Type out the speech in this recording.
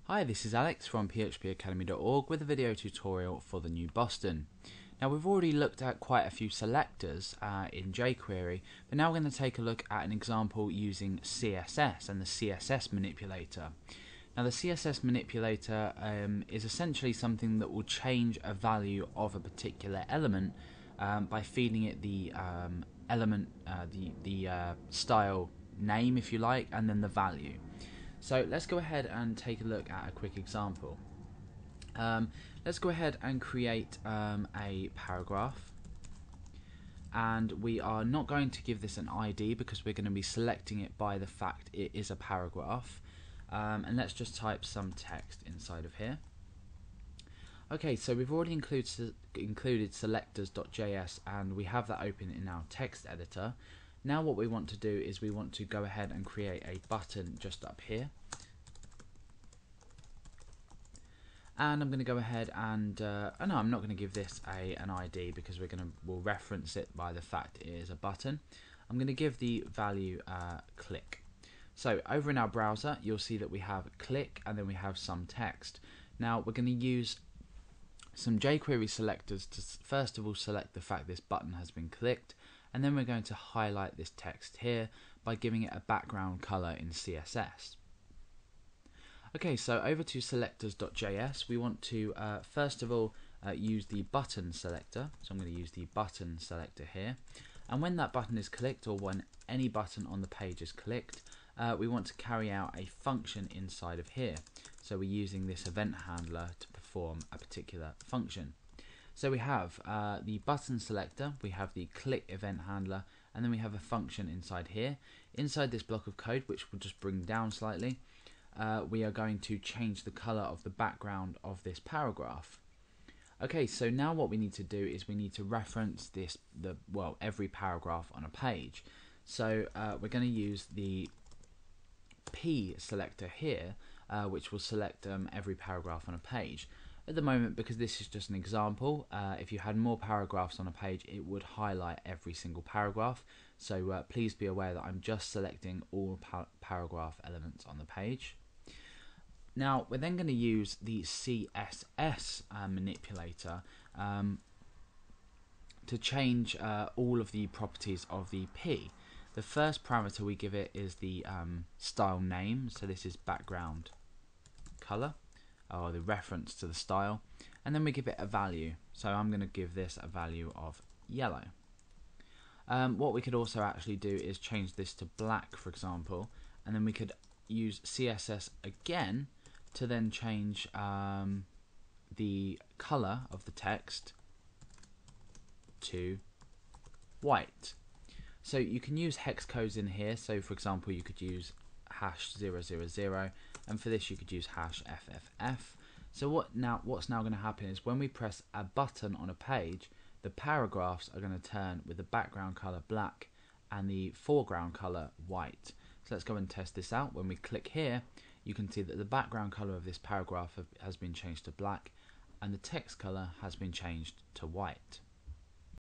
Hi, this is Alex from phpacademy.org with a video tutorial for the new Boston. Now we've already looked at quite a few selectors in jQuery, but now we're going to take a look at an example using CSS and the CSS manipulator. Now the CSS manipulator is essentially something that will change a value of a particular element by feeding it the style name, if you like, and then the value. So let's go ahead and take a look at a quick example. Let's go ahead and create a paragraph, and we are not going to give this an ID because we're going to be selecting it by the fact it is a paragraph. And let's just type some text inside of here. Okay, so we've already included selectors.js, and we have that open in our text editor. Now what we want to do is we want to go ahead and create a button just up here. And I'm going to go ahead and, no, I'm not going to give this an ID because we'll reference it by the fact it is a button. I'm going to give the value click. So over in our browser, you'll see that we have click and then we have some text. Now we're going to use some jQuery selectors to first of all select the fact this button has been clicked, and then we're going to highlight this text here by giving it a background color in CSS. Okay, so over to selectors.js, we want to first of all use the button selector. So I'm going to use the button selector here, and when that button is clicked, or when any button on the page is clicked, we want to carry out a function inside of here. So we're using this event handler to perform a particular function. So we have the button selector, we have the click event handler, and then we have a function inside here. Inside this block of code, which we'll just bring down slightly, we are going to change the color of the background of this paragraph. Okay, so now what we need to do is we need to reference every paragraph on a page. So we're going to use the P selector here, which will select every paragraph on a page. At the moment, because this is just an example, if you had more paragraphs on a page, it would highlight every single paragraph. So please be aware that I'm just selecting all paragraph elements on the page. Now we're then going to use the CSS manipulator to change all of the properties of the P. The first parameter we give it is the style name, so this is background color, or the reference to the style, and then we give it a value. So I'm going to give this a value of yellow. What we could also actually do is change this to black, for example, and then we could use CSS again to then change the color of the text to white. So you can use hex codes in here. So for example, you could use #000, and for this you could use #FFF. So what's now going to happen is when we press a button on a page, the paragraphs are going to turn with the background color black and the foreground color white. So let's go and test this out. When we click here, you can see that the background color of this paragraph has been changed to black, and the text color has been changed to white.